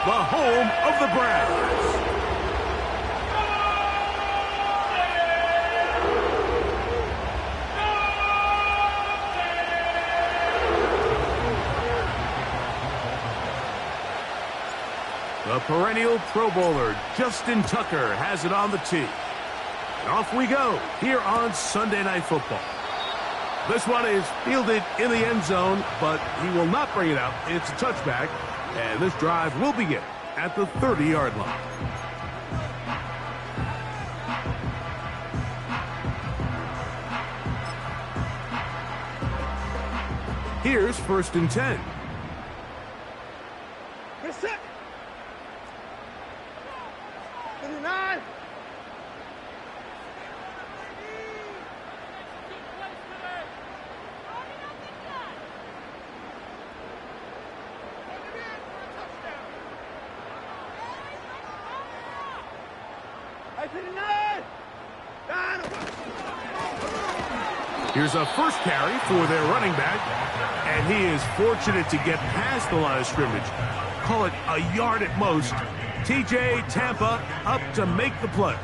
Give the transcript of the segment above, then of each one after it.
the home of the Browns. The perennial Pro Bowler, Justin Tucker, has it on the tee. And off we go here on Sunday Night Football. This one is fielded in the end zone, but he will not bring it out. It's a touchback, and this drive will begin at the 30-yard line. Here's 1st and 10. Here's a first carry for their running back, and he is fortunate to get past the line of scrimmage. Call it a yard at most. TJ Tampa up to make the play.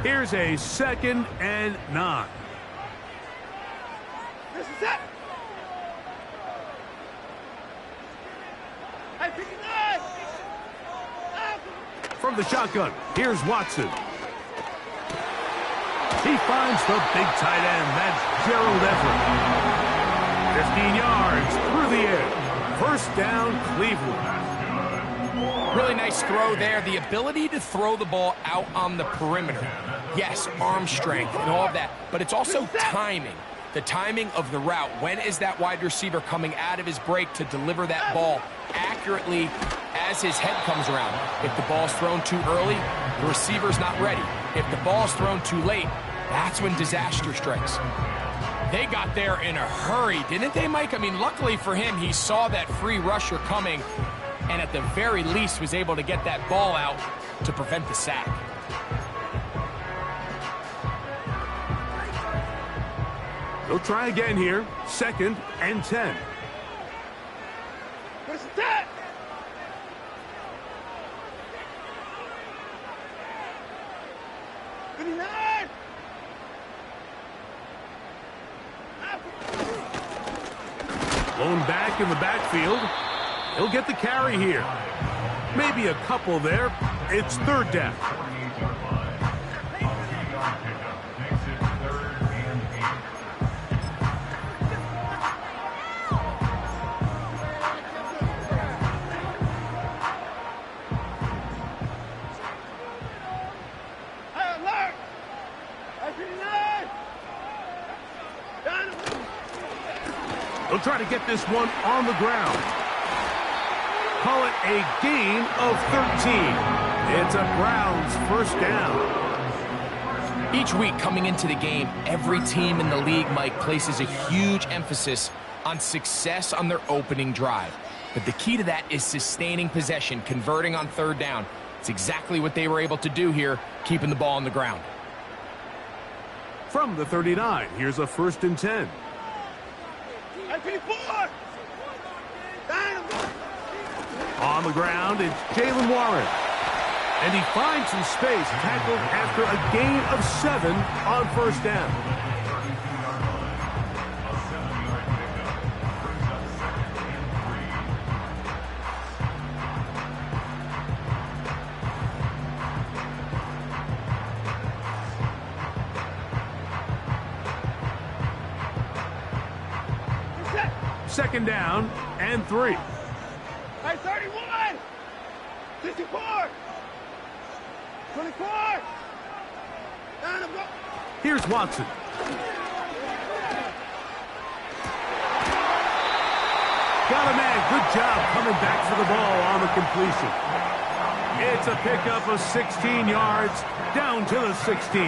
Here's a 2nd and 9. This is it. From the shotgun, here's Watson. He finds the big tight end. That's Gerald Everett. 15 yards through the air. First down, Cleveland. Really nice throw there. The ability to throw the ball out on the perimeter. Yes, arm strength and all of that, but it's also timing. The timing of the route. When is that wide receiver coming out of his break to deliver that ball accurately as his head comes around? If the ball's thrown too early, the receiver's not ready. If the ball's thrown too late, that's when disaster strikes. They got there in a hurry, didn't they, Mike? I mean, luckily for him, he saw that free rusher coming and at the very least was able to get that ball out to prevent the sack. They'll try again here. 2nd and 10. What's that? Blown back in the backfield. He'll get the carry here. Maybe a couple there. It's 3rd down. They'll try to get this one on the ground. Call it a gain of 13. It's a Browns first down. Each week coming into the game, every team in the league, Mike, places a huge emphasis on success on their opening drive. But the key to that is sustaining possession, converting on 3rd down. It's exactly what they were able to do here, keeping the ball on the ground. From the 39, here's a 1st and 10. On the ground, it's Jaylen Warren. And he finds some space, tackled after a gain of 7 on 1st down. Second down and 3. 31, 54, 24. Here's Watson. Got a man. Good job coming back for the ball on the completion. It's a pickup of 16 yards down to the 16.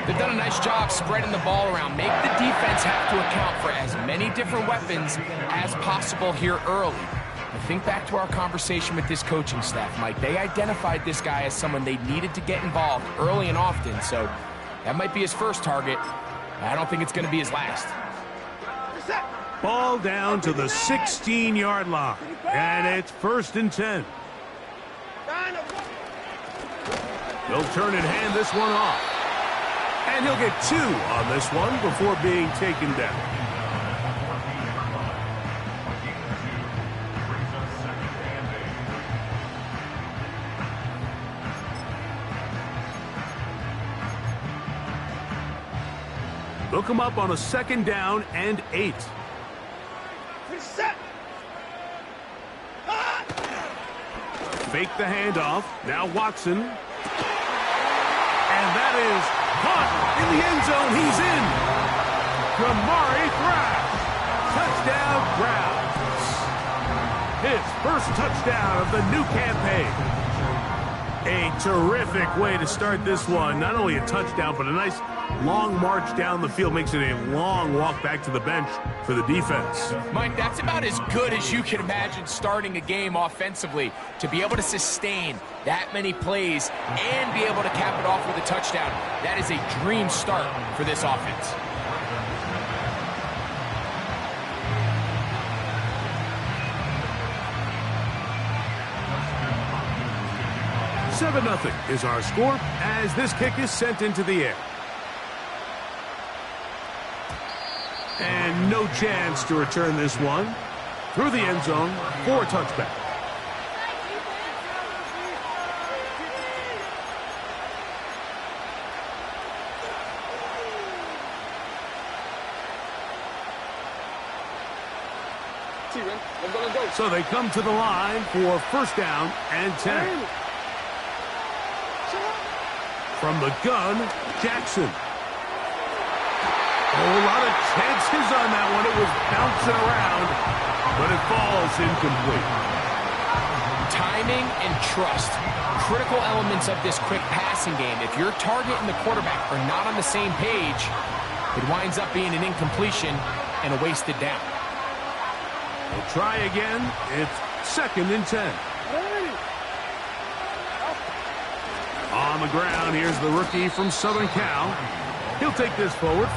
They've done a nice job spreading the ball around. Make the defense have to account for as many different weapons as possible here early. Think back to our conversation with this coaching staff, Mike. They identified this guy as someone they needed to get involved early and often, so that might be his first target. I don't think it's going to be his last. Ball down to the 16-yard line, and it's 1st and 10. He'll turn and hand this one off. And he'll get 2 on this one before being taken down. They'll come up on a 2nd down and 8. Fake the handoff. Now Watson. And that is caught in the end zone. He's in. Kamari Thrash. Touchdown, Browns. His first touchdown of the new campaign. A terrific way to start this one. Not only a touchdown, but a nice long march down the field. Makes it a long walk back to the bench for the defense. Mike, that's about as good as you can imagine starting a game offensively. To be able to sustain that many plays and be able to cap it off with a touchdown, that is a dream start for this offense. Seven 0 is our score as this kick is sent into the air. And no chance to return this one through the end zone for a touchback. So they come to the line for 1st down and 10. From the gun, Jackson. A lot of chances on that one. It was bouncing around, but it falls incomplete. Timing and trust, critical elements of this quick passing game. If your target and the quarterback are not on the same page, it winds up being an incompletion and a wasted down. We'll try again. It's 2nd and 10. On the ground, here's the rookie from Southern Cal. He'll take this forward.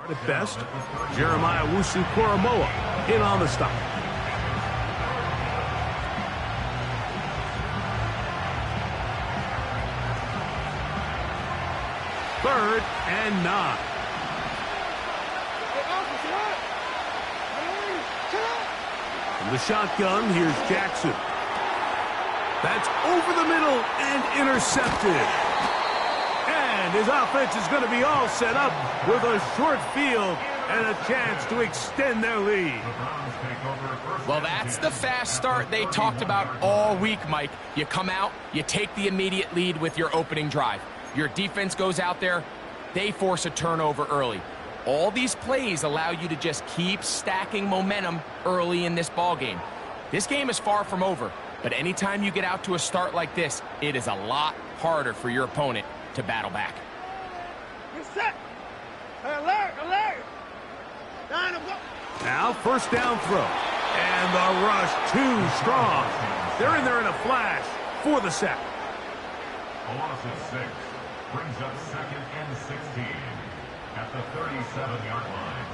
At best, Jeremiah Owusu-Koramoah in on the stop. Third and 9. From the shotgun, here's Jackson. That's over the middle and intercepted. And his offense is going to be all set up with a short field and a chance to extend their lead. Well, that's the fast start they talked about all week, Mike. You come out, you take the immediate lead with your opening drive. Your defense goes out there, they force a turnover early. All these plays allow you to just keep stacking momentum early in this ball game. This game is far from over, but anytime you get out to a start like this, it is a lot harder for your opponent to battle back. Set. Alert, alert. Now 1st down throw. And the rush too strong. They're in there in a flash for the sack. A loss of 6 brings up 2nd and 16 at the 37-yard line.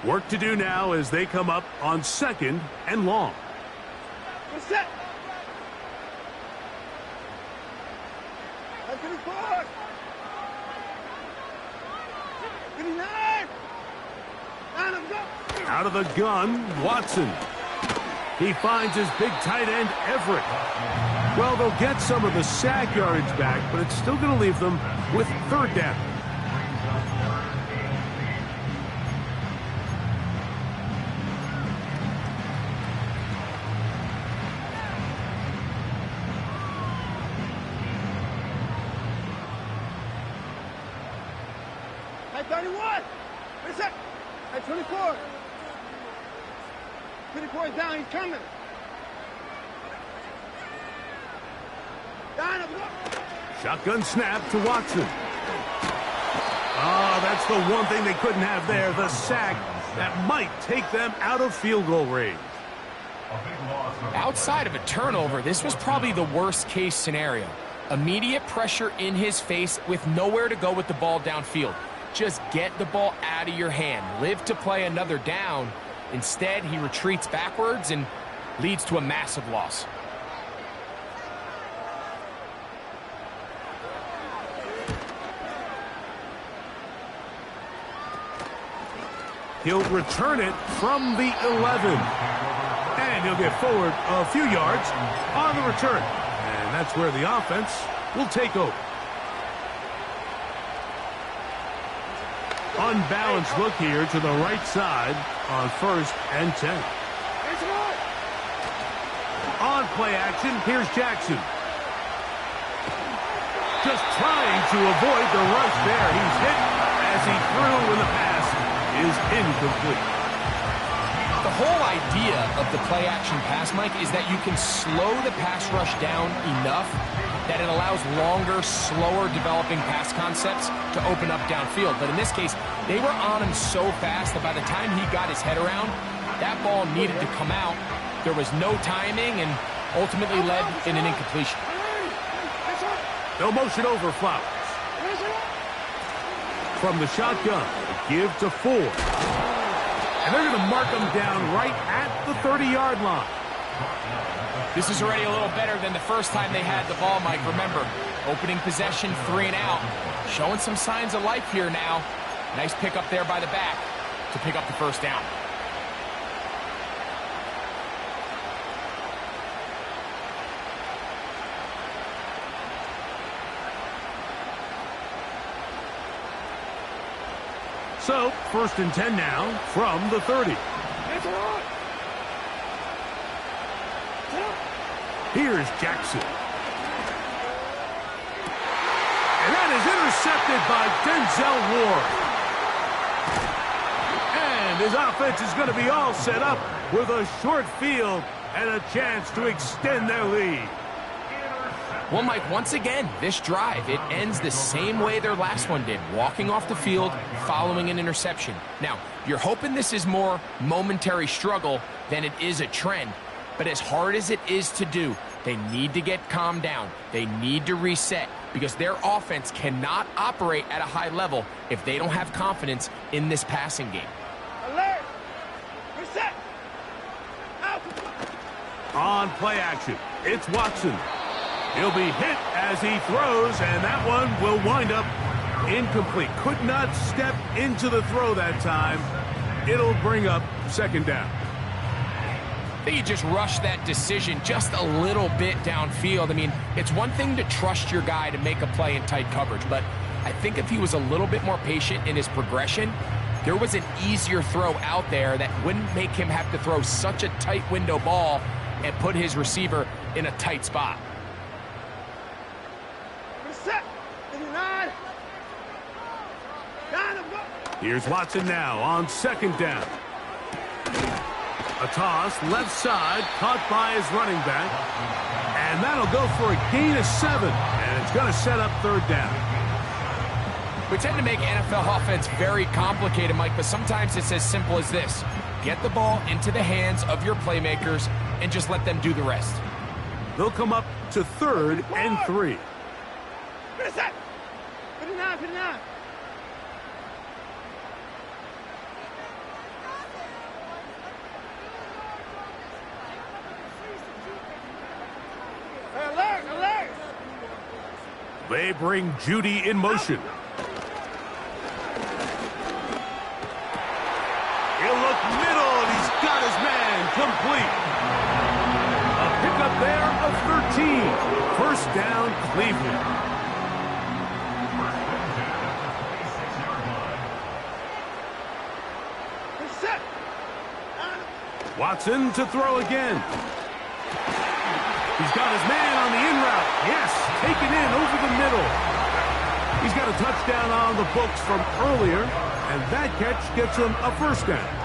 Work to do now as they come up on 2nd and long. Set. That's the forward. 59. Out of the gun, Watson. He finds his big tight end, Everett. Well, they'll get some of the sack yardage back, but it's still going to leave them with third down. Hey, 31. Wait a sec. Hey, 24. 24 is down. He's coming. Down, up, up. Shotgun snap to Watson. Ah, that's the one thing they couldn't have there, the sack that might take them out of field goal range. Outside of a turnover, this was probably the worst case scenario. Immediate pressure in his face with nowhere to go with the ball downfield. Just get the ball out of your hand. Live to play another down. Instead, he retreats backwards and leads to a massive loss. He'll return it from the 11. And he'll get forward a few yards on the return. And that's where the offense will take over. Unbalanced look here to the right side on 1st and 10. On play action, here's Jackson. Just trying to avoid the rush there. He's hit as he threw when the pass is incomplete. The whole idea of the play action pass, Mike, is that you can slow the pass rush down enough that it allows longer, slower developing pass concepts to open up downfield. But in this case, they were on him so fast that by the time he got his head around, that ball needed to come out. There was no timing and ultimately led in an incompletion. No motion over Flowers. From the shotgun, give to Ford. And they're going to mark him down right at the 30-yard line. This is already a little better than the first time they had the ball, Mike. Remember, opening possession, 3 and out. Showing some signs of life here now. Nice pick up there by the back to pick up the first down. So, 1st and 10 now from the 30. Here's Jackson. And that is intercepted by Denzel Ward. And his offense is going to be all set up with a short field and a chance to extend their lead. Well, Mike, once again, this drive, it ends the same way their last one did, walking off the field, following an interception. Now, you're hoping this is more momentary struggle than it is a trend, but as hard as it is to do, they need to get calmed down. They need to reset because their offense cannot operate at a high level if they don't have confidence in this passing game. Alert! Reset! Out! On play action, it's Watson. He'll be hit as he throws, and that one will wind up incomplete. Could not step into the throw that time. It'll bring up 2nd down. I think you just rush that decision just a little bit downfield. I mean, it's one thing to trust your guy to make a play in tight coverage, but I think if he was a little bit more patient in his progression, there was an easier throw out there that wouldn't make him have to throw such a tight window ball and put his receiver in a tight spot. Reset! 59! Down and go! Here's Watson now on 2nd down. A toss, left side, caught by his running back. And that'll go for a gain of 7. And it's going to set up 3rd down. We tend to make NFL offense very complicated, Mike, but sometimes it's as simple as this. Get the ball into the hands of your playmakers and just let them do the rest. They'll come up to 3rd and 3. Reset! 59, 59! Alert! Alert! They bring Judy in motion. He'll look middle, and he's got his man complete. A pickup pickup there of 13. First down, Cleveland. Set. Watson to throw again. He's got his man on the in route. Yes, taken in over the middle. He's got a touchdown on the books from earlier, and that catch gets him a first down.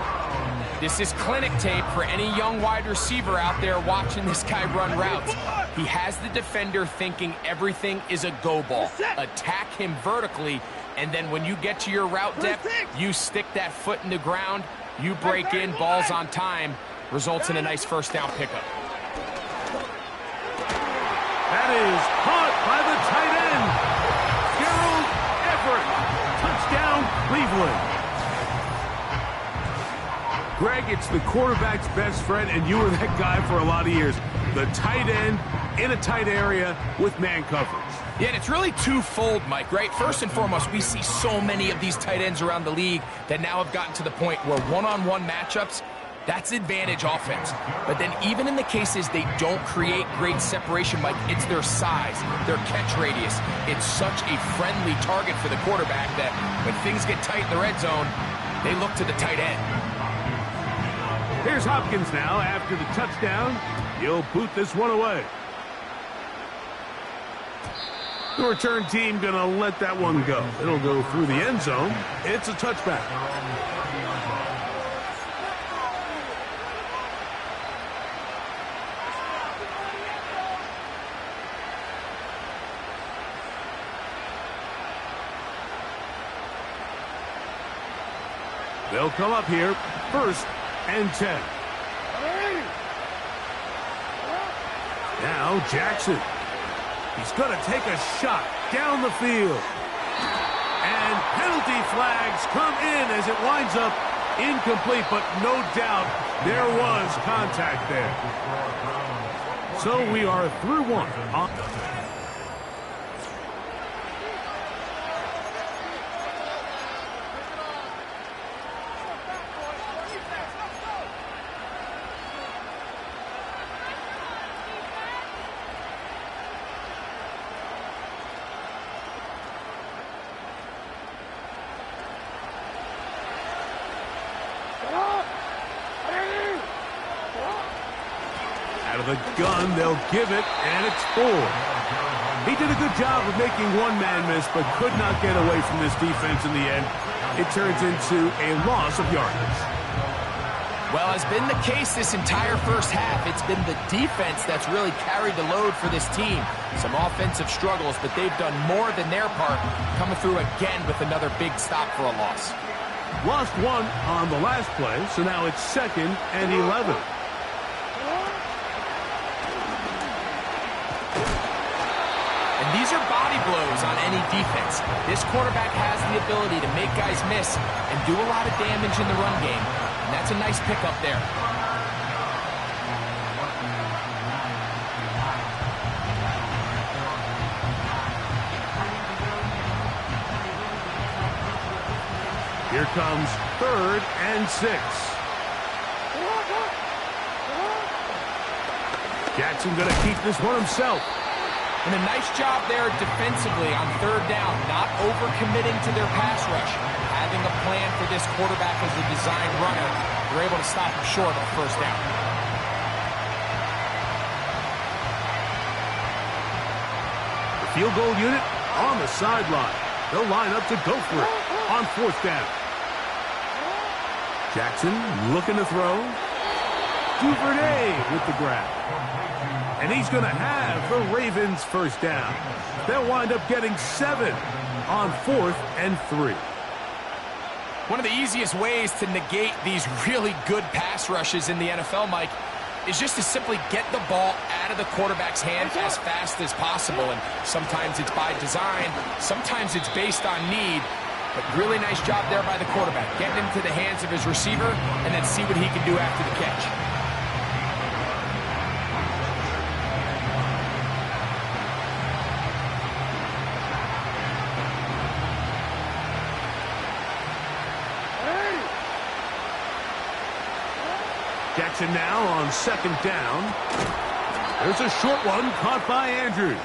This is clinic tape for any young wide receiver out there watching this guy run routes. He has the defender thinking everything is a go ball. Attack him vertically, and then when you get to your route depth, you stick that foot in the ground, you break in, ball's on time, results in a nice first down pickup. That is caught by the tight end. Gerald Everett. Touchdown, Cleveland. Greg, it's the quarterback's best friend, and you were that guy for a lot of years. The tight end in a tight area with man coverage. Yeah, and it's really twofold, Mike, right? First and foremost, we see so many of these tight ends around the league that now have gotten to the point where one-on-one matchups, that's advantage offense. But then even in the cases they don't create great separation, Mike, it's their size, their catch radius. It's such a friendly target for the quarterback that when things get tight in the red zone, they look to the tight end. Here's Hopkins now after the touchdown. He'll boot this one away. The return team going to let that one go. It'll go through the end zone. It's a touchback. They'll come up here, first and 10. Now Jackson. He's going to take a shot down the field. And penalty flags come in as it winds up incomplete, but no doubt there was contact there. So we are through one. The gun, they'll give it, and it's 4. He did a good job of making one man miss, but could not get away from this defense in the end. It turns into a loss of yardage. Well, as been the case this entire first half, it's been the defense that's really carried the load for this team. Some offensive struggles, but they've done more than their part, coming through again with another big stop for a loss. Lost one on the last play, so now it's 2nd and 11. These are body blows on any defense. This quarterback has the ability to make guys miss and do a lot of damage in the run game. And that's a nice pickup there. Here comes 3rd and 6. Jackson going to keep this one himself. And a nice job there defensively on 3rd down, not overcommitting to their pass rush. Having a plan for this quarterback as a designed runner, they're able to stop him short of 1st down. The field goal unit on the sideline. They'll line up to go for it on 4th down. Jackson looking to throw. Duvernay with the grab. And he's going to have the Ravens first down. They'll wind up getting 7 on 4th and 3. One of the easiest ways to negate these really good pass rushes in the NFL, Mike, is just to simply get the ball out of the quarterback's hand as fast as possible. And sometimes it's by design, sometimes it's based on need. But really nice job there by the quarterback, getting into the hands of his receiver and then see what he can do after the catch. Jackson now on 2nd down. There's a short one caught by Andrews.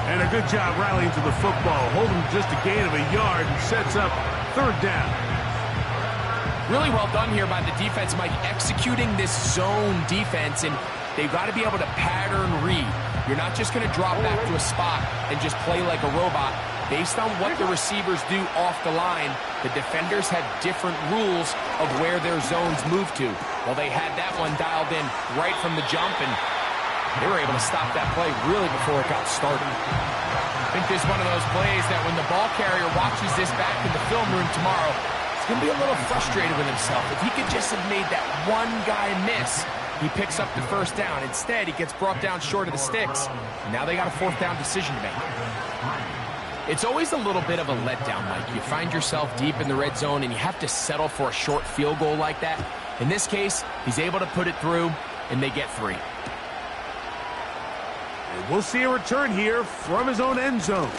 And a good job rallying to the football. Holding just a gain of a yard and sets up third down. Really well done here by the defense, Mike, executing this zone defense, and they've got to be able to pattern read. You're not just going to drop back to a spot and just play like a robot. Based on what the receivers do off the line, the defenders have different rules of where their zones move to. Well, they had that one dialed in right from the jump, and they were able to stop that play really before it got started. I think this is one of those plays that when the ball carrier watches this back in the film room tomorrow, he's going to be a little frustrated with himself. If he could just have made that one guy miss, he picks up the first down. Instead, he gets brought down short of the sticks. Now they got a fourth down decision to make. It's always a little bit of a letdown, Mike. You find yourself deep in the red zone, and you have to settle for a short field goal like that. In this case, he's able to put it through, and they get 3. And we'll see a return here from his own end zone.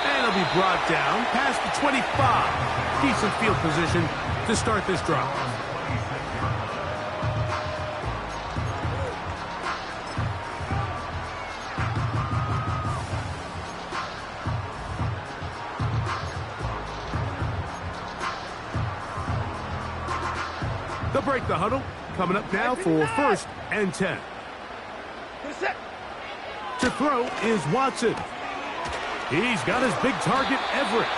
And he'll be brought down past the 25. Decent field position to start this drive. They'll break the huddle. Coming up now for 1st and 10. To throw is Watson. He's got his big target, Everett.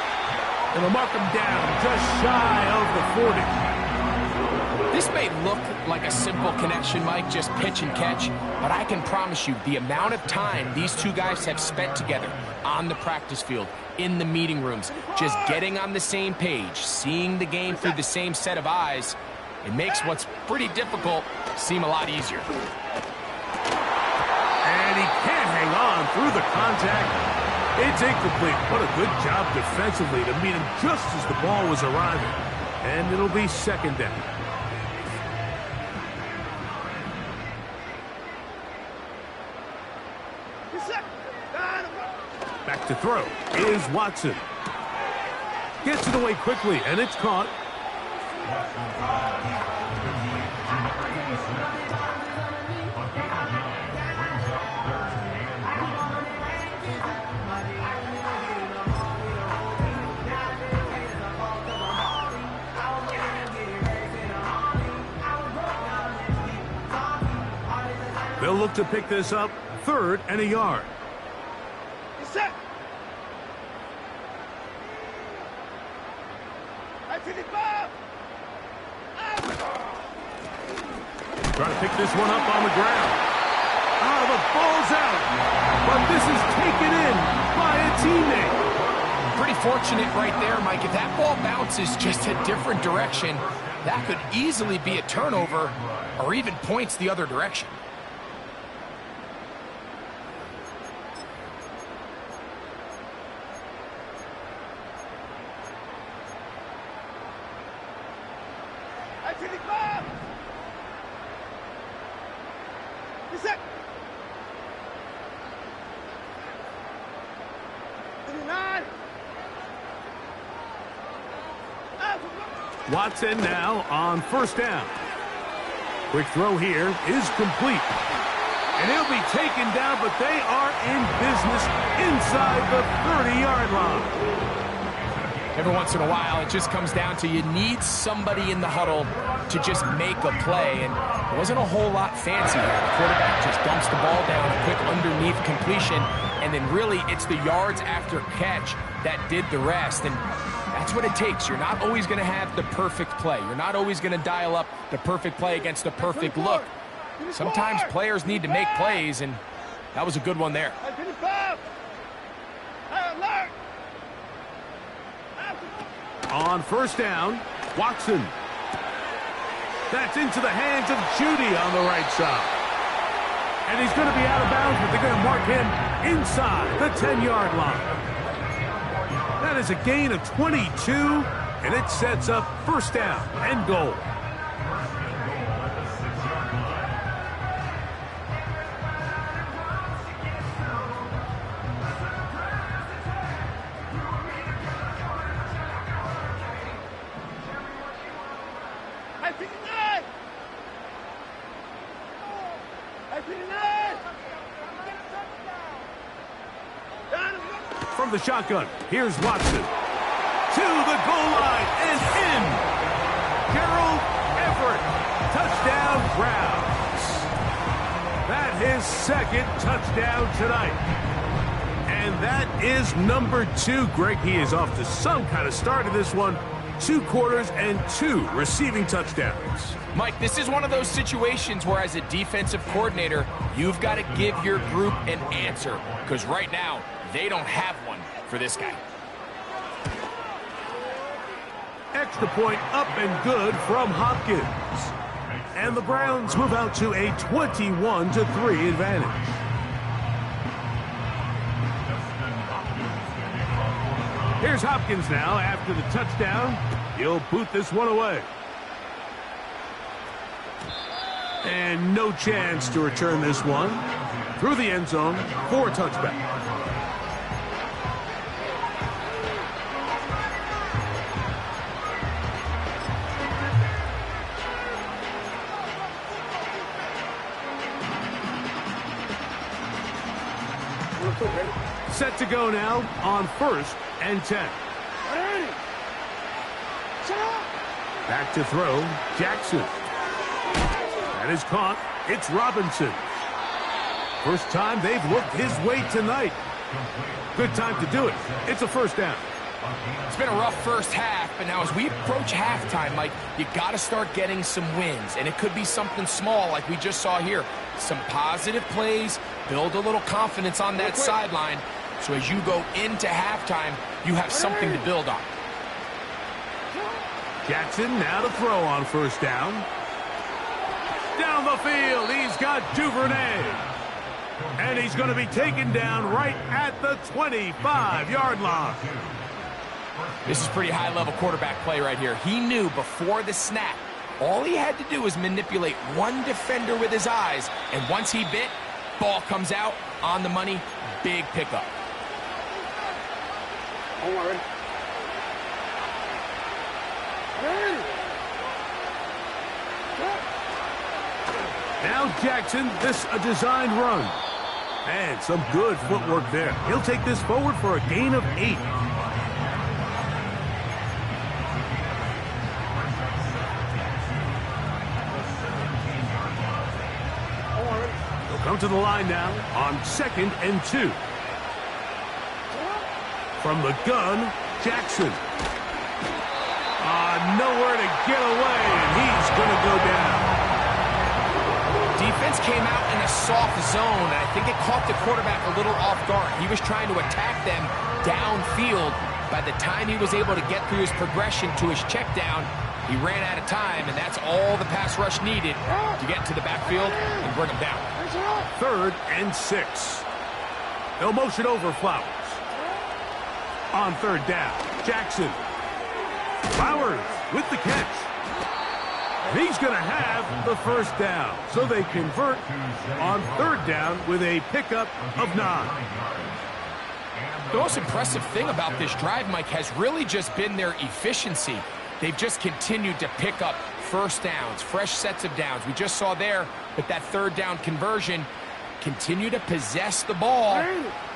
And they'll mark him down just shy of the 40. This may look like a simple connection, Mike, just pitch and catch, but I can promise you the amount of time these two guys have spent together on the practice field, in the meeting rooms, just getting on the same page, seeing the game through the same set of eyes, it makes what's pretty difficult seem a lot easier. And he can't hang on through the contact. It's incomplete. What a good job defensively to meet him just as the ball was arriving. And it'll be 2nd down. Back to throw is Watson. Gets it away quickly, and it's caught. They'll look to pick this up 3rd and a yard. Trying to pick this one up on the ground. The ball's out. But this is taken in by a teammate. Pretty fortunate right there, Mike. If that ball bounces just a different direction, that could easily be a turnover or even points the other direction. Watson now on 1st down. Quick throw here is complete. And he'll be taken down, but they are in business inside the 30-yard line. Every once in a while, it just comes down to you need somebody in the huddle to just make a play. And it wasn't a whole lot fancy here. The quarterback just dumps the ball down, a quick underneath completion, and then really it's the yards after catch that did the rest. And that's what it takes. You're not always going to have the perfect play. You're not always going to dial up the perfect play against the perfect look. Sometimes players need to make plays, and that was a good one there. On 1st down, Watson. That's into the hands of Judy on the right side. And he's going to be out of bounds, but they're going to mark him inside the 10-yard line. That is a gain of 22, and it sets up 1st down and goal. From the shotgun, here's Watson. To the goal line and in. Gerald Everett, touchdown Browns. That his second touchdown tonight. And that is number 2. Greg, he is off to some kind of start in this one. 2 quarters and 2 receiving touchdowns. Mike, this is one of those situations where as a defensive coordinator, you've got to give your group an answer. Because right now, they don't have one for this guy. Extra point up and good from Hopkins. And the Browns move out to a 21-3 advantage. Here's Hopkins now after the touchdown. He'll boot this one away. And no chance to return this one. Through the end zone for a touchback. Set to go now on 1st and 10. Back to throw, Jackson. That is caught. It's Robinson. First time they've looked his way tonight. Good time to do it. It's a first down. It's been a rough first half, but now as we approach halftime, Mike, you got to start getting some wins. And it could be something small like we just saw here. Some positive plays, build a little confidence on that sideline. So as you go into halftime, you have something to build on. Jackson now to throw on first down. Down the field, he's got Duvernay. And he's going to be taken down right at the 25-yard line. This is pretty high-level quarterback play right here. He knew before the snap, all he had to do was manipulate one defender with his eyes. And once he bit, ball comes out on the money, big pickup. Don't worry. Now Jackson, this a designed run. And some good footwork there. He'll take this forward for a gain of 8. He'll come to the line now on 2nd and 2. From the gun, Jackson. Nowhere to get away, and he's going to go down. Defense came out in a soft zone, and I think it caught the quarterback a little off guard. He was trying to attack them downfield. By the time he was able to get through his progression to his check down, he ran out of time, and that's all the pass rush needed to get to the backfield and bring him down. 3rd and 6. They'll motion over Flowers. On 3rd down, Jackson. Flowers with the catch. And he's going to have the first down. So they convert on 3rd down with a pickup of 9. The most impressive thing about this drive, Mike, has really just been their efficiency. They've just continued to pick up first downs, fresh sets of downs. We just saw there with that 3rd down conversion, continue to possess the ball.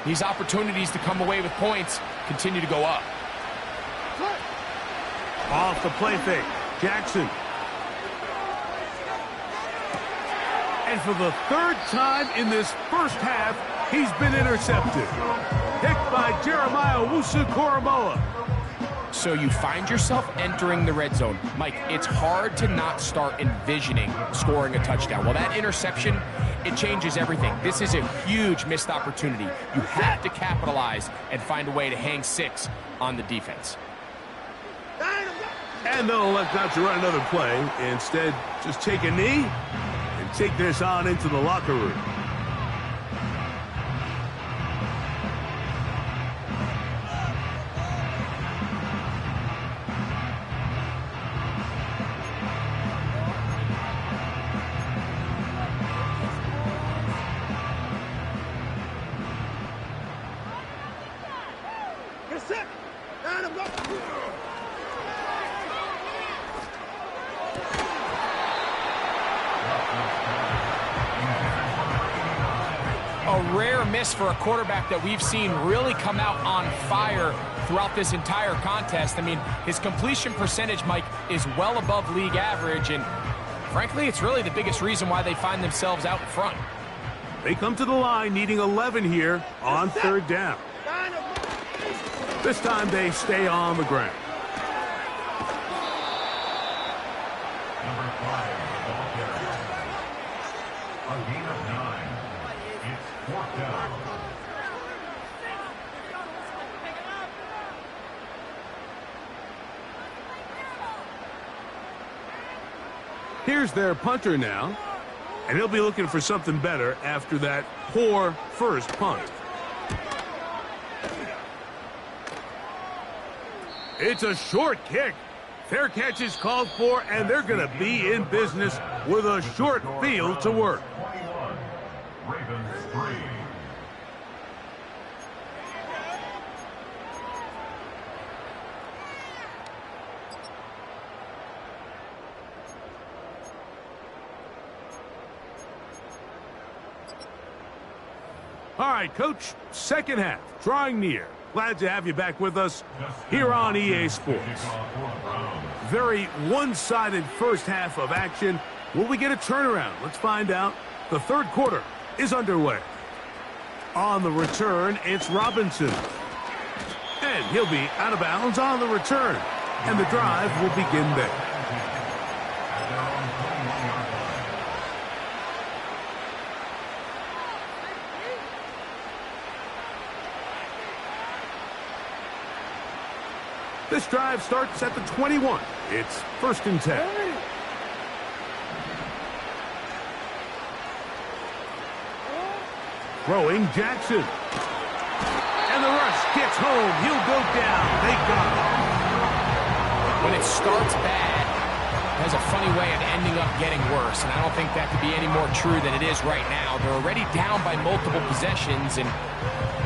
These opportunities to come away with points continue to go up. Off the play fake, Jackson. And for the 3rd time in this first half, he's been intercepted. Picked by Jeremiah Owusu-Koramoah. So you find yourself entering the red zone. Mike, it's hard to not start envisioning scoring a touchdown. Well, that interception, it changes everything. This is a huge missed opportunity. You have to capitalize and find a way to hang 6 on the defense. And they'll elect not to run another play. Instead, just take a knee and take this on into the locker room. Get set. And I'm going. A rare miss for a quarterback that we've seen really come out on fire throughout this entire contest. I mean, his completion percentage, Mike, is well above league average, and frankly, it's really the biggest reason why they find themselves out in front. They come to the line needing 11 here on third down. This time they stay on the ground. Number 5, the ball carrier. A gain of 9. It's 4th down. Here's their punter now, and he'll be looking for something better after that poor first punt. It's a short kick. Fair catch is called for, and they're going to be in business with a short field to work. 21. Ravens 3. All right, Coach, second half, drawing near. Glad to have you back with us here on EA Sports. Very one-sided first half of action. Will we get a turnaround? Let's find out. The third quarter is underway. On the return, it's Robinson. And he'll be out of bounds on the return. And the drive will begin there. This drive starts at the 21. It's 1st and 10. Throwing Jackson. And the rush gets home. He'll go down. They got him. When it starts bad, it has a funny way of ending up getting worse, and I don't think that to be any more true than it is right now. They're already down by multiple possessions, and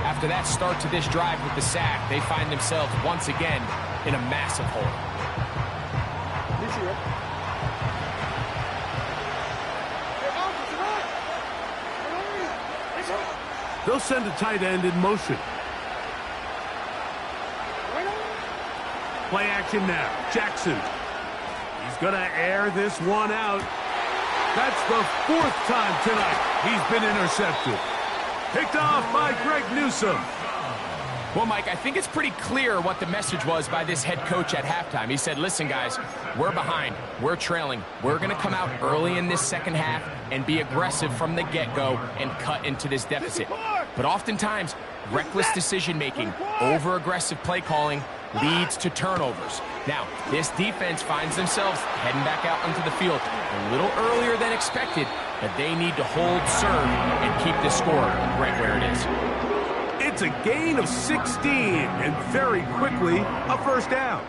after that start to this drive with the sack, they find themselves once again in a massive hole. They'll send a tight end in motion. Play action now. Jackson. He's going to air this one out. That's the 4th time tonight he's been intercepted. Picked off by Greg Newsome. Well, Mike, I think it's pretty clear what the message was by this head coach at halftime. He said, listen, guys, we're behind. We're trailing. We're going to come out early in this second half and be aggressive from the get-go and cut into this deficit. But oftentimes, reckless decision-making, over-aggressive play calling leads to turnovers. Now, this defense finds themselves heading back out onto the field a little earlier than expected, but they need to hold serve and keep the score right where it is. It's a gain of 16, and very quickly, a first down.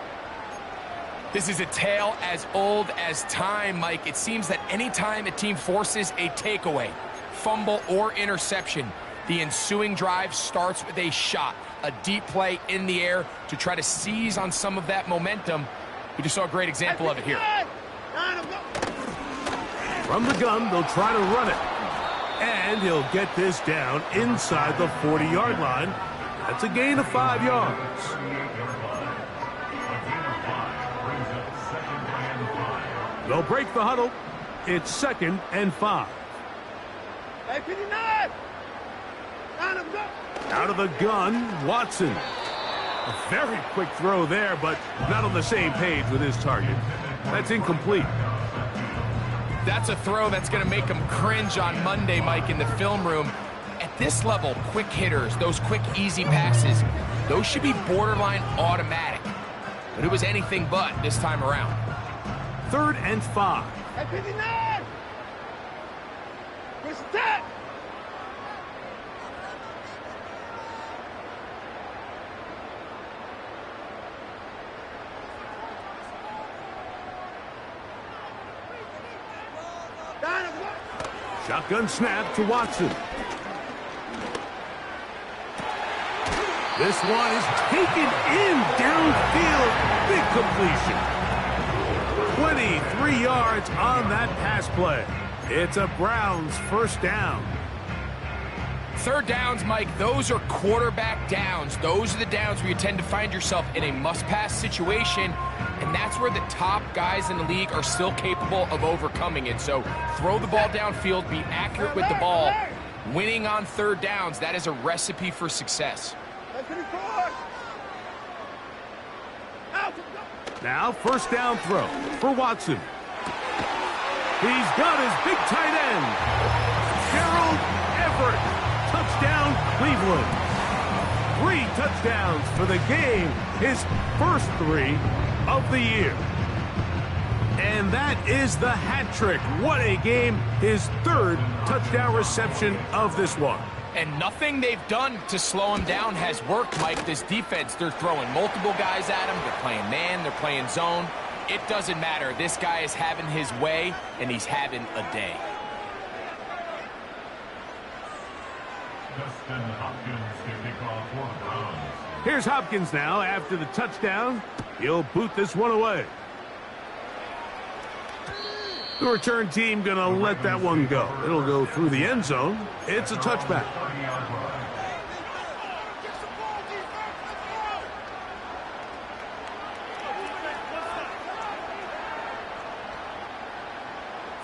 This is a tale as old as time, Mike. It seems that anytime a team forces a takeaway, fumble, or interception, the ensuing drive starts with a shot, a deep play in the air to try to seize on some of that momentum. We just saw a great example of it here. From the gun, they'll try to run it. And he'll get this down inside the 40-yard line. That's a gain of 5 yards. They'll break the huddle. It's 2nd and 5. Out of the gun, Watson. A very quick throw there, but not on the same page with his target. That's incomplete. That's a throw that's going to make them cringe on Monday, Mike, in the film room. At this level, quick hitters, those quick, easy passes, those should be borderline automatic. But it was anything but this time around. 3rd and 5. Shotgun snap to Watson. This one is taken in downfield. Big completion. 23 yards on that pass play. It's a Browns first down. Third downs, Mike, those are quarterback downs. Those are the downs where you tend to find yourself in a must-pass situation, and that's where the top guys in the league are still capable of overcoming it. So throw the ball downfield, be accurate with the ball. Winning on third downs, that is a recipe for success. Now, first down throw for Watson. He's got his big tight end, Gerald Everett. Touchdown, Cleveland. 3 touchdowns for the game, his first 3 of the year. And that is the hat trick. What a game, his 3rd touchdown reception of this one. And nothing they've done to slow him down has worked, Mike. This defense, they're throwing multiple guys at him. They're playing man, they're playing zone. It doesn't matter. This guy is having his way, and he's having a day. Justin Hopkins to kick off for the Browns. Here's Hopkins now after the touchdown. He'll boot this one away. The return team going to let that one go. It'll go through the end zone. It's a touchback.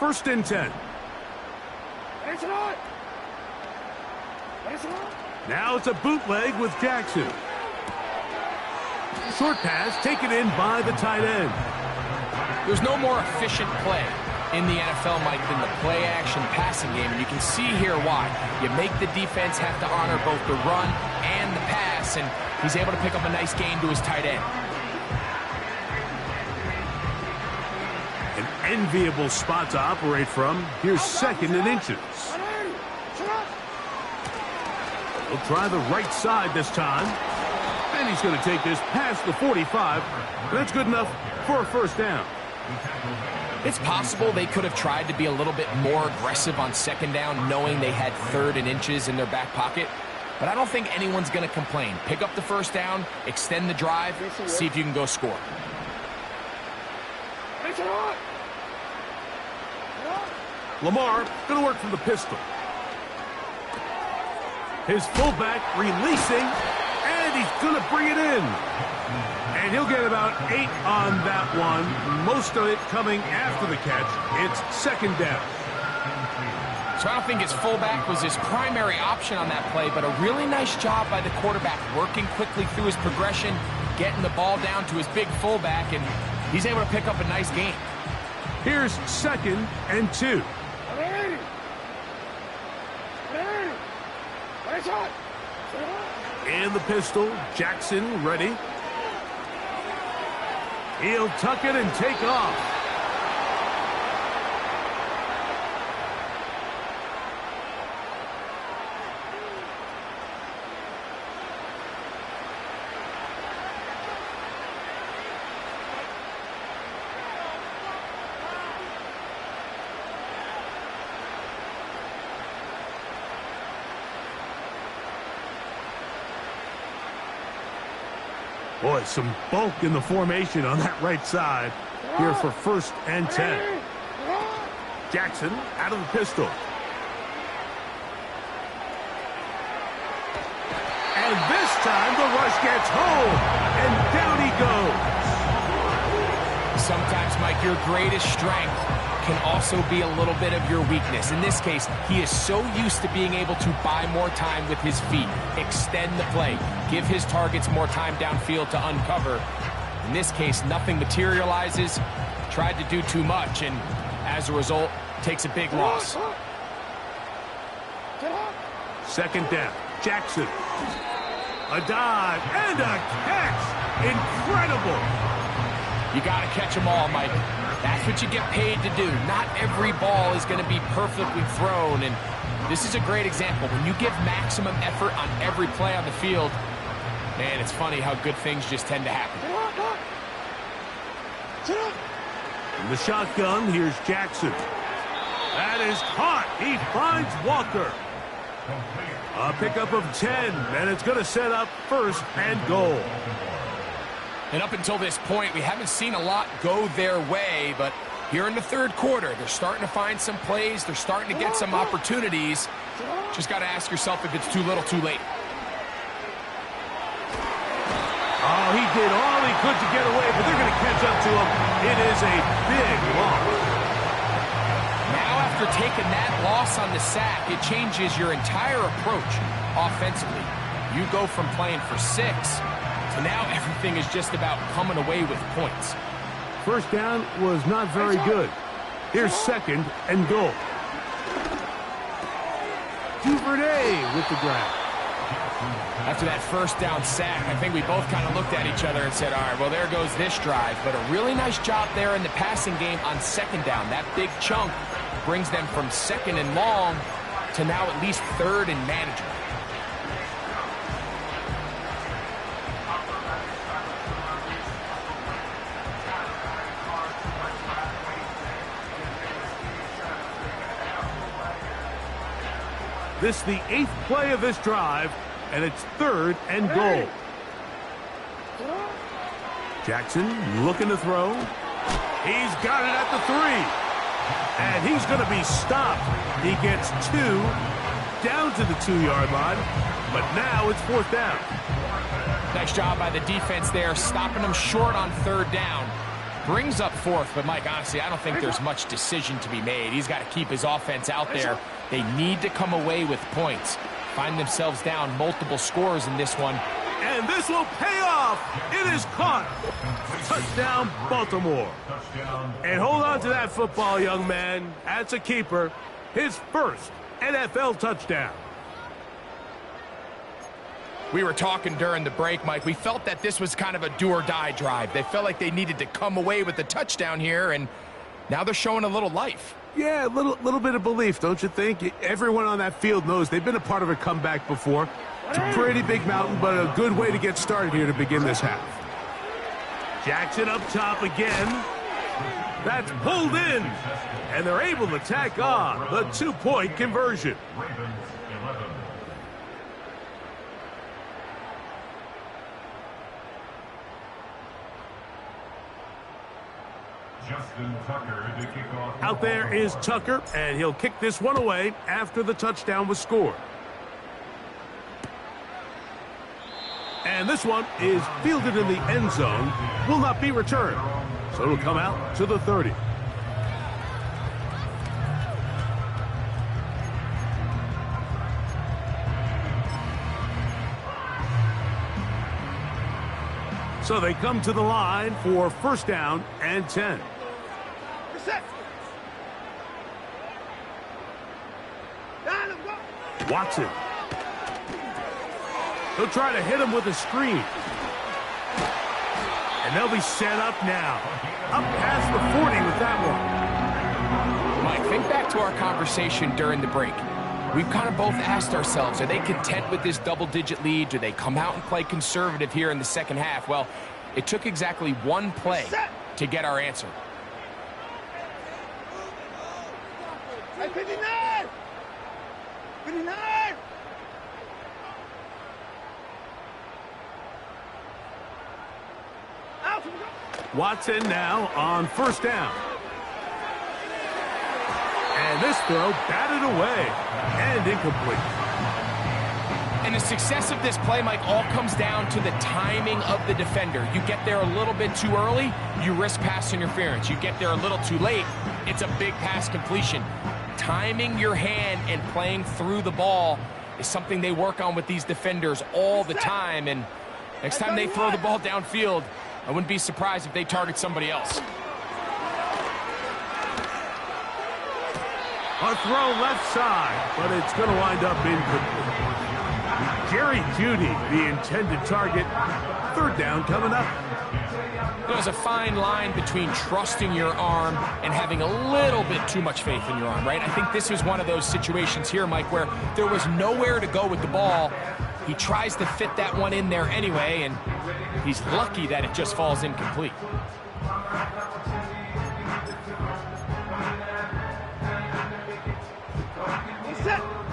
First and 10. Now it's a bootleg with Jackson. Short pass taken in by the tight end. There's no more efficient play in the NFL, Mike, than the play-action passing game, and you can see here why. You make the defense have to honor both the run and the pass, and he's able to pick up a nice gain to his tight end. An enviable spot to operate from. Here's 2nd and inches. He'll try the right side this time, and he's going to take this past the 45. That's good enough for a first down. It's possible they could have tried to be a little bit more aggressive on 2nd down, knowing they had 3rd and inches in their back pocket. But I don't think anyone's going to complain. Pick up the first down, extend the drive, see if you can go score. Lamar going to work from the pistol. His fullback releasing, and he's going to bring it in. And he'll get about 8 on that one, most of it coming after the catch. It's 2nd down. So I don't think his fullback was his primary option on that play, but a really nice job by the quarterback working quickly through his progression, getting the ball down to his big fullback, and he's able to pick up a nice gain. Here's 2nd and 2. In the pistol, Jackson ready. He'll tuck it and take off. Boy, some bulk in the formation on that right side here for 1st and 10. Jackson out of the pistol. And this time the rush gets home, and down he goes. Sometimes, Mike, your greatest strength can also be a little bit of your weakness. In this case, he is so used to being able to buy more time with his feet, extend the play, give his targets more time downfield to uncover. In this case, nothing materializes, tried to do too much, and as a result, takes a big loss. 2nd down, Jackson. A dive and a catch. Incredible. You got to catch them all, Mike. That's what you get paid to do. Not every ball is going to be perfectly thrown, and this is a great example. When you give maximum effort on every play on the field, man, it's funny how good things just tend to happen. In the shotgun, here's Jackson. That is caught. He finds Walker. A pickup of 10, and it's going to set up 1st and goal. And up until this point, we haven't seen a lot go their way, but Here in the third quarter, they're starting to find some plays. They're starting to get some opportunities. Just got to ask yourself if it's too little, too late. Oh, he did all he could to get away, but they're going to catch up to him. It is a big loss. Now, after taking that loss on the sack, it changes your entire approach offensively. You go from playing for 6 to now everything is just about coming away with points. First down was not very good. Here's second and goal. Duvernay with the grab. After that first down sack, I think we both kind of looked at each other and said, all right, well, there goes this drive. But a really nice job there in the passing game on second down. That big chunk brings them from second and long to now at least third and manageable. This is the 8th play of this drive, and it's third and goal. Jackson looking to throw. He's got it at the 3. And he's going to be stopped. He gets 2 down to the 2-yard line, but now it's 4th down. Nice job by the defense there, stopping them short on third down. Brings up 4th, but Mike, honestly, I don't think there's much decision to be made. He's got to keep his offense out there. They need to come away with points. Find themselves down multiple scores in this one. And this will pay off. It is caught. Touchdown, Baltimore. And hold on to that football, young man. That's a keeper. His first NFL touchdown. We were talking during the break, Mike. We felt that this was kind of a do-or-die drive. They felt like they needed to come away with the touchdown here, and now they're showing a little life. Yeah, a little bit of belief, don't you think? Everyone on that field knows they've been a part of a comeback before. It's a pretty big mountain, but a good way to get started here to begin this half. Jackson up top again. That's pulled in, and they're able to tack on the 2-point conversion. Justin Tucker to kick off. Out there is Tucker, and he'll kick this one away after the touchdown was scored. And this one is fielded in the end zone, will not be returned. So it'll come out to the 30. So they come to the line for first down and 10. Watson. He'll try to hit him with a screen. And they'll be set up now. Up past the 40 with that one. Mike, think back to our conversation during the break. We've kind of both asked ourselves, are they content with this double-digit lead? Do they come out and play conservative here in the second half? Well, it took exactly one play to get our answer. 59! 59! Watson now on first down. And this throw batted away and incomplete. And the success of this play, Mike, all comes down to the timing of the defender. You get there a little bit too early, you risk pass interference. You get there a little too late, it's a big pass completion. Timing your hand and playing through the ball is something they work on with these defenders all the time. And next time they throw the ball downfield, I wouldn't be surprised if they target somebody else. A throw left side, but it's going to wind up incomplete. Jerry Jeudy, the intended target. Third down coming up. There's a fine line between trusting your arm and having a little bit too much faith in your arm, right? I think this was one of those situations here, Mike, where there was nowhere to go with the ball. He tries to fit that one in there anyway, and he's lucky that it just falls incomplete.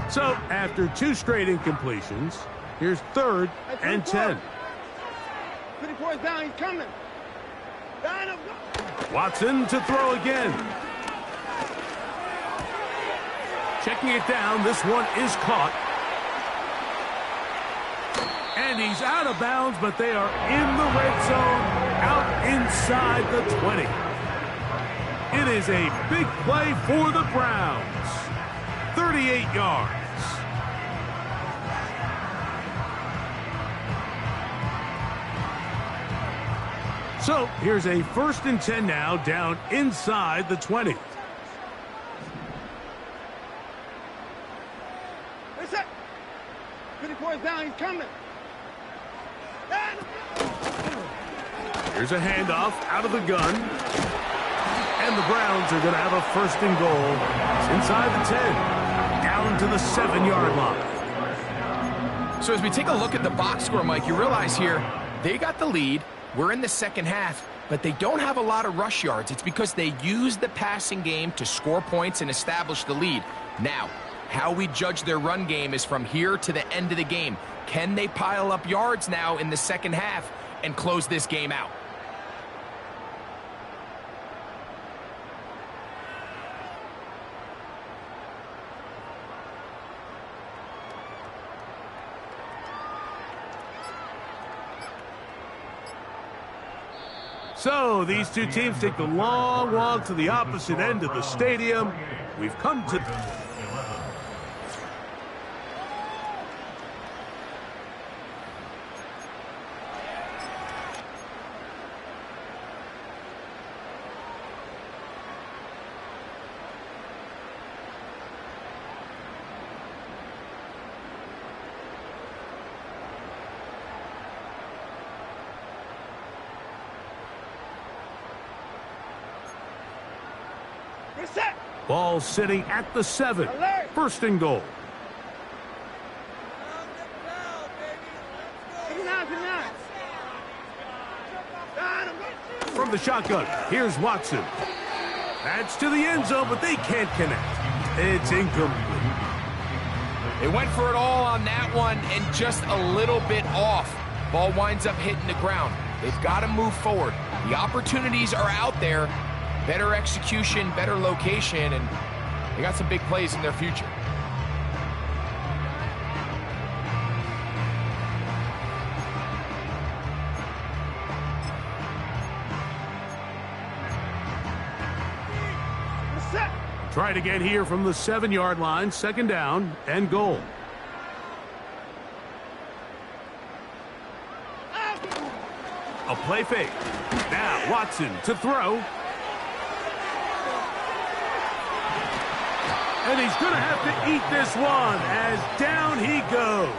So, after two straight incompletions, here's third and 10. 54 is down, he's coming. Watson to throw again. Checking it down. This one is caught. And he's out of bounds, but they are in the red zone, out inside the 20. It is a big play for the Browns. 38 yards. So here's a 1st and 10 now, down inside the 20. Listen. 24 is down. He's coming. Here's a handoff out of the gun. And the Browns are going to have a 1st and goal. It's inside the 10. Down to the 7-yard line. So as we take a look at the box score, Mike, you realize here they got the lead. We're in the second half, but they don't have a lot of rush yards. It's because they use the passing game to score points and establish the lead. Now, how we judge their run game is from here to the end of the game. Can they pile up yards now in the second half and close this game out? So these two teams take the long walk to the opposite end of the stadium. We've come to... Ball sitting at the 7. 1st and goal. From the shotgun, here's Watson. That's to the end zone, but they can't connect. It's incomplete. They went for it all on that one and just a little bit off. Ball winds up hitting the ground. They've got to move forward. The opportunities are out there. Better execution, better location, and they got some big plays in their future. Try it again here from the 7-yard line. 2nd down and goal. A play fake. Now Watson to throw. And he's going to have to eat this one as down he goes.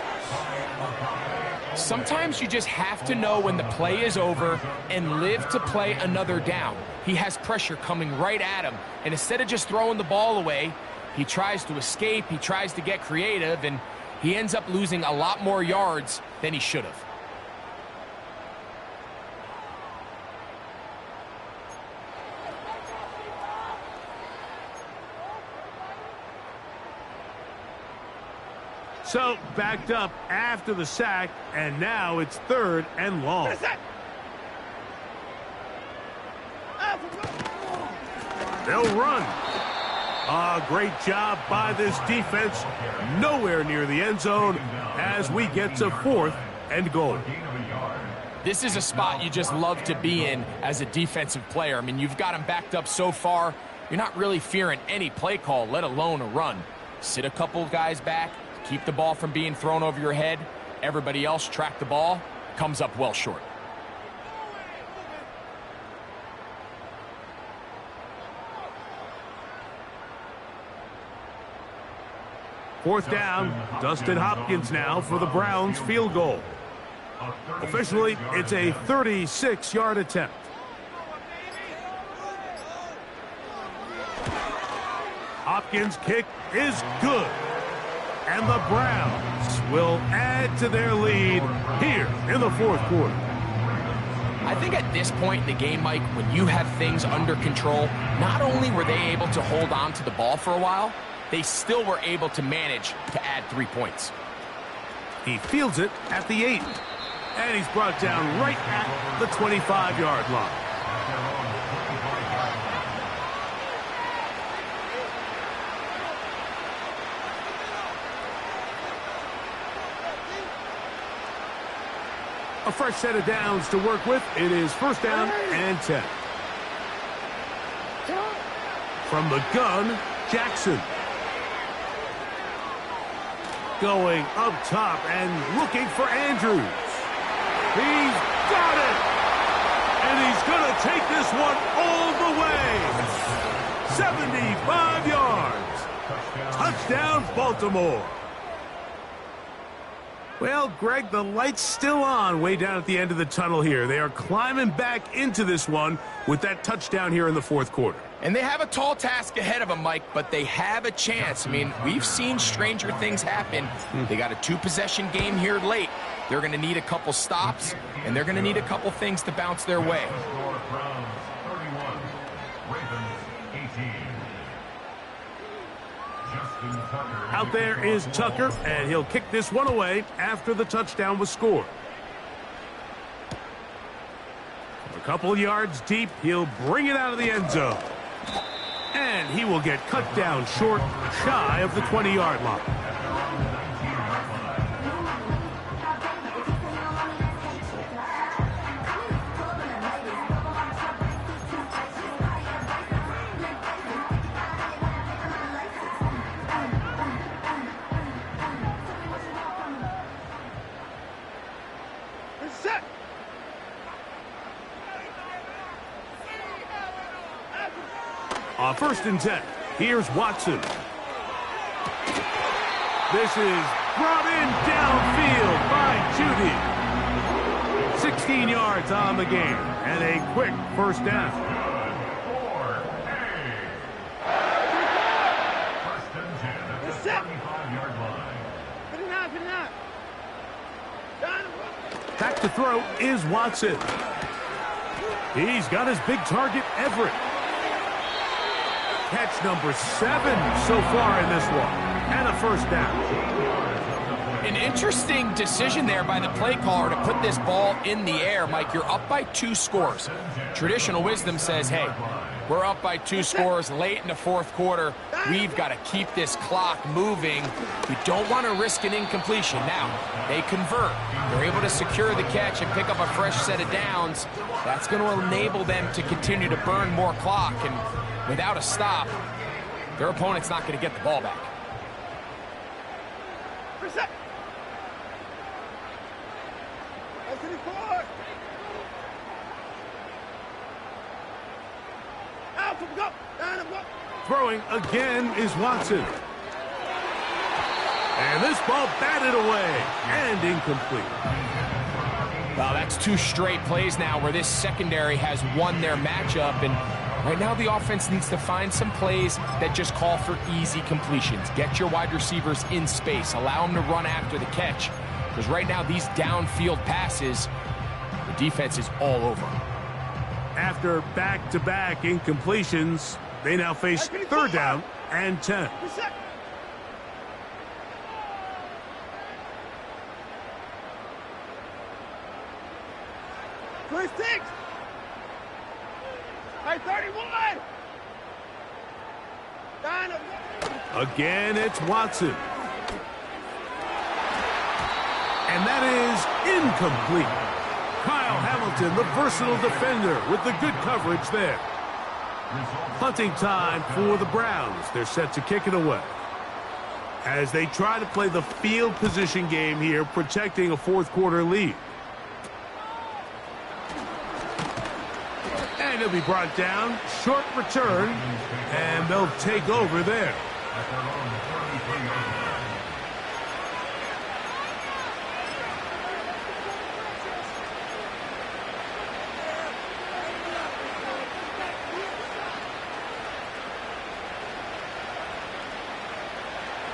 Sometimes you just have to know when the play is over and live to play another down. He has pressure coming right at him, and instead of just throwing the ball away, he tries to escape, he tries to get creative, and he ends up losing a lot more yards than he should have. So backed up after the sack, and now it's 3rd and long. They'll run. Great job by this defense. Nowhere near the end zone as we get to 4th and goal. This is a spot you just love to be in as a defensive player. I mean, you've got him backed up so far. You're not really fearing any play call, let alone a run. Sit a couple guys back. Keep the ball from being thrown over your head. Everybody else track the ball. Comes up well short. Fourth down, Dustin Hopkins now for the Browns field goal. Officially, it's a 36-yard attempt. Hopkins' kick is good. And the Browns will add to their lead here in the 4th quarter. I think at this point in the game, Mike, when you have things under control, not only were they able to hold on to the ball for a while, they still were able to manage to add 3 points. He fields it at the 8. And he's brought down right at the 25-yard line. A fresh set of downs to work with. It is first down and 10. From the gun, Jackson. Going up top and looking for Andrews. He's got it! And he's going to take this one all the way. 75 yards. Touchdown, Baltimore. Well, Greg, the light's still on way down at the end of the tunnel here. They are climbing back into this one with that touchdown here in the fourth quarter. And they have a tall task ahead of them, Mike, but they have a chance. I mean, we've seen stranger things happen. They got a two-possession game here late. They're going to need a couple stops, and they're going to need a couple things to bounce their way. Out there is Tucker, and he'll kick this one away after the touchdown was scored. A couple yards deep, he'll bring it out of the end zone. And he will get cut down short, shy of the 20-yard line. On first and 10, here's Watson. This is brought in downfield by Judy. 16 yards on the game and a quick first down. First and 10 at the 35-yard line. Back to throw is Watson. He's got his big target, Everett. Catch number 7 so far in this one. And a first down. An interesting decision there by the play caller to put this ball in the air. Mike, you're up by 2 scores. Traditional wisdom says, hey, we're up by 2 scores late in the fourth quarter. We've got to keep this clock moving. We don't want to risk an incompletion. Now, they convert. They're able to secure the catch and pick up a fresh set of downs. That's going to enable them to continue to burn more clock. And without a stop, their opponent's not going to get the ball back. Throwing again is Watson. And this ball batted away and incomplete. Well, that's 2 straight plays now where this secondary has won their matchup, and right now the offense needs to find some plays that just call for easy completions. Get your wide receivers in space. Allow them to run after the catch. Because right now these downfield passes, the defense is all over. After back-to-back incompletions, they now face third down and 10. First 6. By 31. Again, it's Watson. And that is incomplete. Kyle Hamilton, the versatile defender, with the good coverage there. Punting time for the Browns. They're set to kick it away. As they try to play the field position game here, protecting a fourth quarter lead. And he'll be brought down. Short return. And they'll take over there.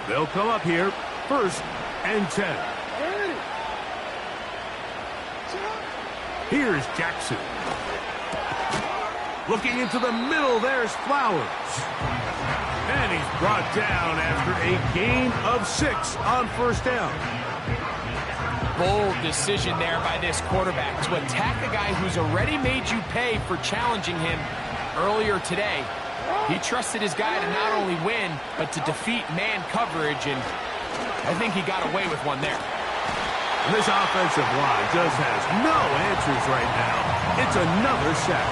They'll come up here, first and 10. Here's Jackson. Looking into the middle, there's Flowers. And he's brought down after a gain of 6 on first down. bold decision there by this quarterback to attack a guy who's already made you pay for challenging him earlier today. He trusted his guy to not only win, but to defeat man coverage, and I think he got away with one there. This offensive line just has no answers right now. It's another sack.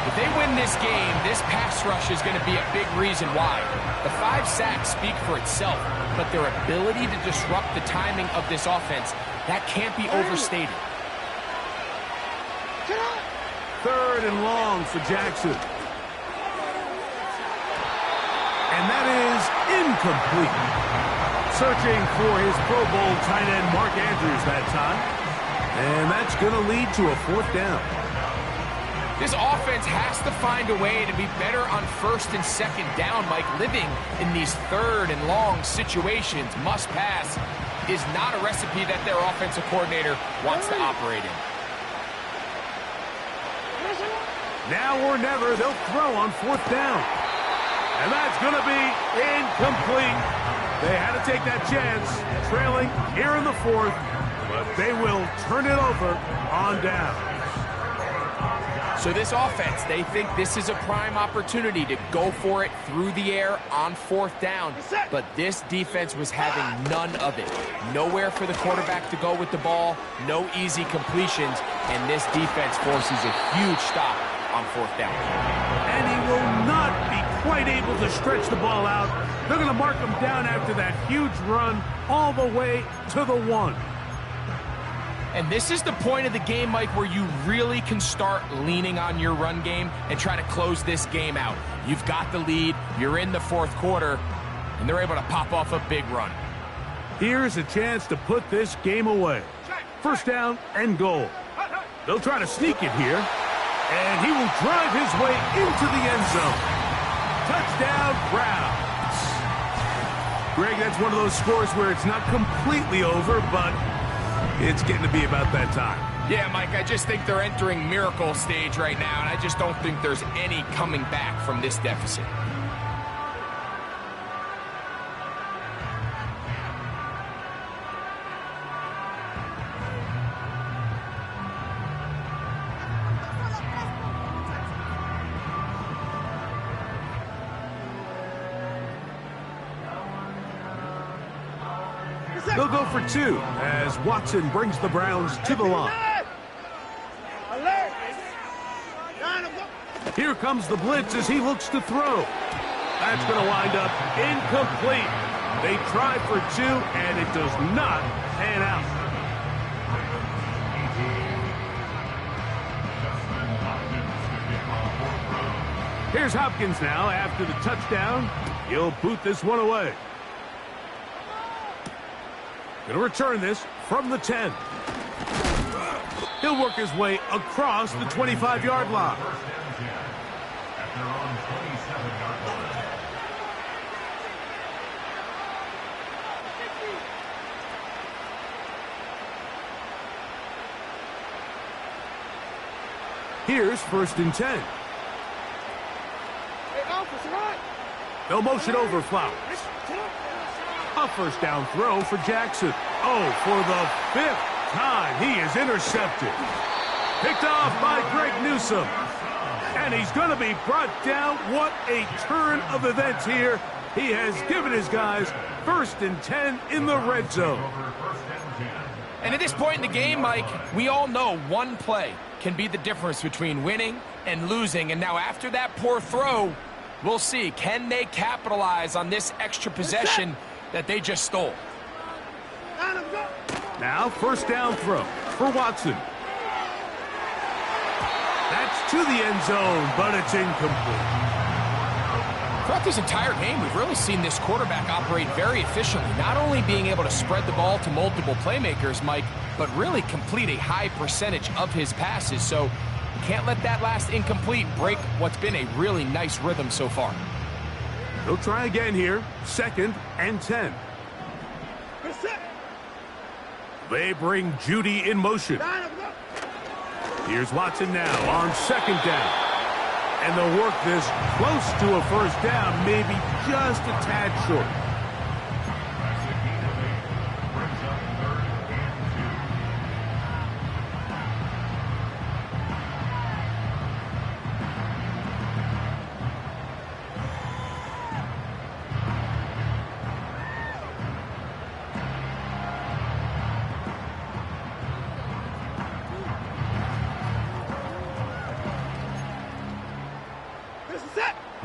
If they win this game, this pass rush is going to be a big reason why. The 5 sacks speak for itself, but their ability to disrupt the timing of this offense, that can't be overstated. 3rd and long for Jackson. And that is incomplete. Searching for his Pro Bowl tight end Mark Andrews that time. And that's going to lead to a 4th down. This offense has to find a way to be better on 1st and 2nd down, Mike. Living in these 3rd and long situations, must pass, is not a recipe that their offensive coordinator wants to operate in. Now or never, they'll throw on 4th down. And that's going to be incomplete. They had to take that chance, trailing here in the 4th, but they will turn it over on down. So this offense, they think this is a prime opportunity to go for it through the air on 4th down. But this defense was having none of it. Nowhere for the quarterback to go with the ball, no easy completions, and this defense forces a huge stop on 4th down. And he will not be quite able to stretch the ball out. They're going to mark him down after that huge run all the way to the 1. And this is the point of the game, Mike, where you really can start leaning on your run game and try to close this game out. You've got the lead, you're in the 4th quarter, and they're able to pop off a big run. Here's a chance to put this game away. 1st down and goal. They'll try to sneak it here, and he will drive his way into the end zone. Touchdown, Browns. Greg, that's one of those scores where it's not completely over, but it's getting to be about that time. Yeah, Mike, I just think they're entering miracle stage right now, and I just don't think there's any coming back from this deficit. They'll go for 2 as Watson brings the Browns to the line. Here comes the blitz as he looks to throw. That's going to wind up incomplete. They try for 2, and it does not pan out. Here's Hopkins now after the touchdown. He'll boot this one away. Going to return this from the 10. He'll work his way across the 25-yard line. Here's 1st and 10. They'll motion over Flowers. A 1st down throw for Jackson. Oh, for the 5th time, he is intercepted. Picked off by Greg Newsome. And he's going to be brought down. What a turn of events here. He has given his guys 1st and 10 in the red zone. And at this point in the game, Mike, we all know one play can be the difference between winning and losing. And now after that poor throw, we'll see. Can they capitalize on this extra possession that they just stole? Now 1st down throw for Watson. That's to the end zone, but it's incomplete. Throughout this entire game, we've really seen this quarterback operate very efficiently, not only being able to spread the ball to multiple playmakers, Mike, but really complete a high percentage of his passes. So you can't let that last incomplete break what's been a really nice rhythm so far. They'll try again here. 2nd and 10. They bring Judy in motion. Here's Watson now on 2nd down. And they'll work this close to a 1st down, maybe just a tad short.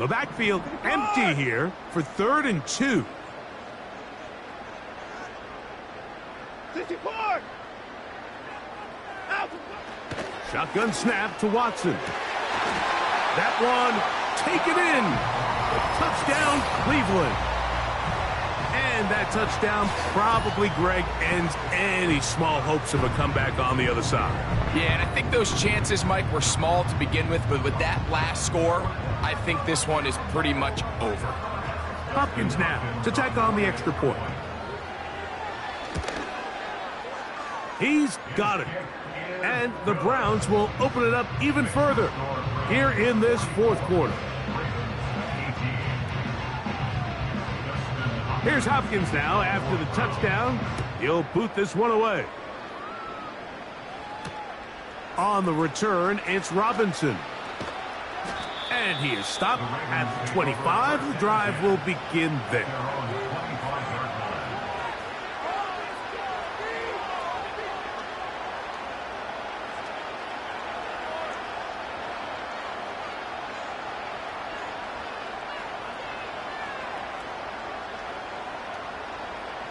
The backfield empty here for 3rd and 2. 64. Out. Shotgun snap to Watson. That one taken in. Touchdown, Cleveland. And that touchdown probably, Greg, ends any small hopes of a comeback on the other side. Yeah, and I think those chances, Mike, were small to begin with, but with that last score, I think this one is pretty much over. Hopkins now to take on the extra point. He's got it. And the Browns will open it up even further here in this 4th quarter. Here's Hopkins now after the touchdown. He'll boot this one away. On the return, it's Robinson. And he is stopped at the 25. The drive will begin there.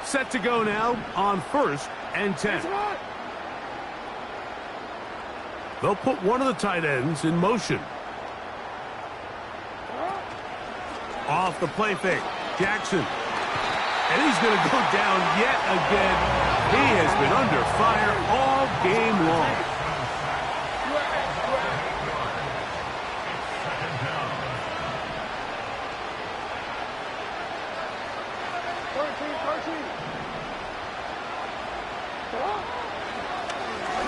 Set to go now on 1st and 10. They'll put one of the tight ends in motion. Off the play fake, Jackson. And he's going to go down yet again. He has been under fire all game long.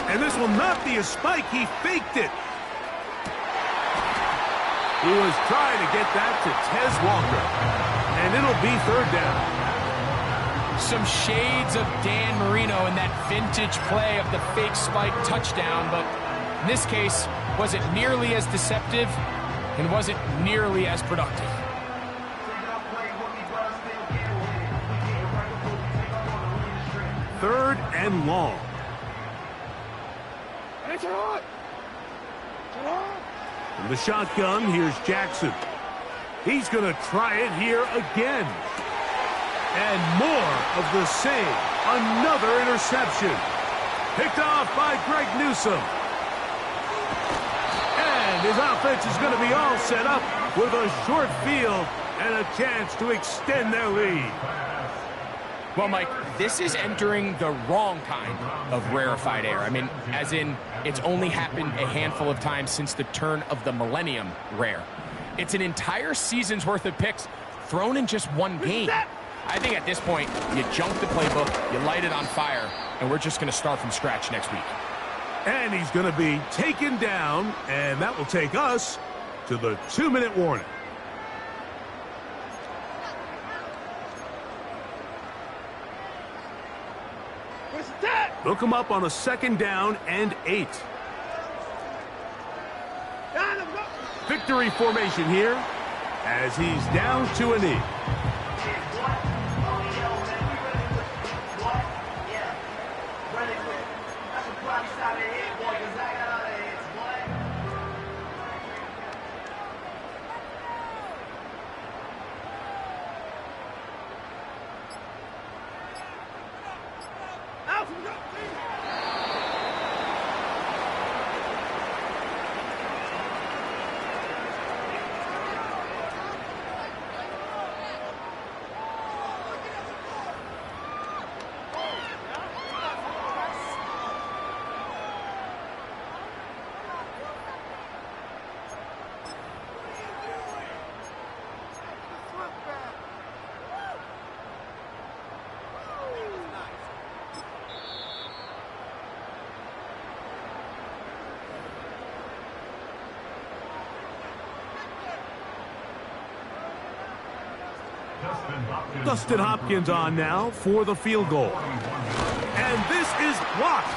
And this will not be a spike. He faked it. He was trying to get that to Tez Walker. And it'll be 3rd down. Some shades of Dan Marino in that vintage play of the fake spike touchdown, but in this case, wasn't nearly as deceptive and wasn't nearly as productive. 3rd and long. From the shotgun, here's Jackson. He's going to try it here again. And more of the same. Another interception. Picked off by Greg Newsome. And his offense is going to be all set up with a short field and a chance to extend their lead. Well, Mike, this is entering the wrong kind of rarefied air. I mean, as in, it's only happened a handful of times since the turn of the millennium rare. It's an entire season's worth of picks thrown in just one game. I think at this point, you junk the playbook, you light it on fire, and we're just going to start from scratch next week. And he's going to be taken down, and that will take us to the 2-minute warning. They'll come up on a 2nd down and 8. Victory formation here as he's down to a knee. Dustin Hopkins on now for the field goal. And this is blocked.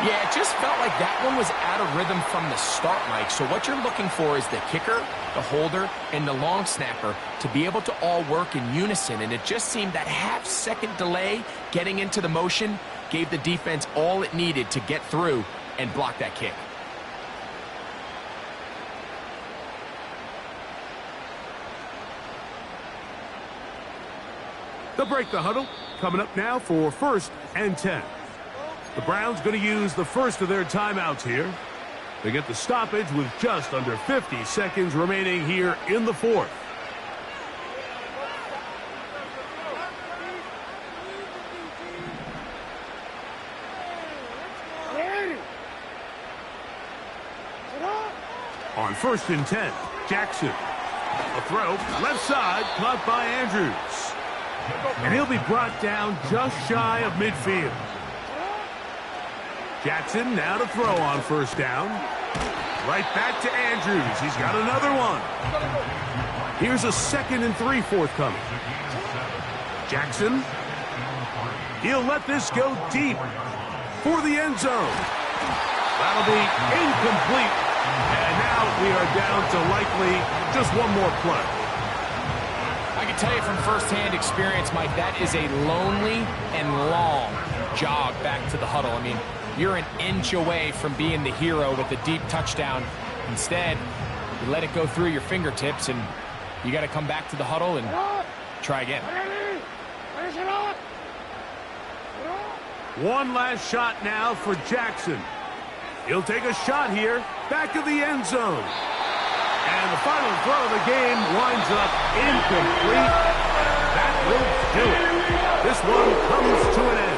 Yeah, it just felt like that one was out of rhythm from the start, Mike. So what you're looking for is the kicker, the holder, and the long snapper to be able to all work in unison. And it just seemed that half-second delay getting into the motion gave the defense all it needed to get through and block that kick. They'll break the huddle. Coming up now for 1st and 10. The Browns going to use the first of their timeouts here. They get the stoppage with just under 50 seconds remaining here in the 4th. On 1st and 10, Jackson. A throw, left side, caught by Andrews. And he'll be brought down just shy of midfield. Jackson now to throw on 1st down. Right back to Andrews. He's got another one. Here's a 2nd and 3 forthcoming. Jackson. He'll let this go deep for the end zone. That'll be incomplete. And now we are down to likely just one more play. I can tell you from firsthand experience, Mike, that is a lonely and long jog back to the huddle. I mean, you're an inch away from being the hero with a deep touchdown. Instead, you let it go through your fingertips, and you got to come back to the huddle and try again. One last shot now for Jackson. He'll take a shot here, back of the end zone. And the final throw of the game winds up incomplete. That will do it. This one comes to an end.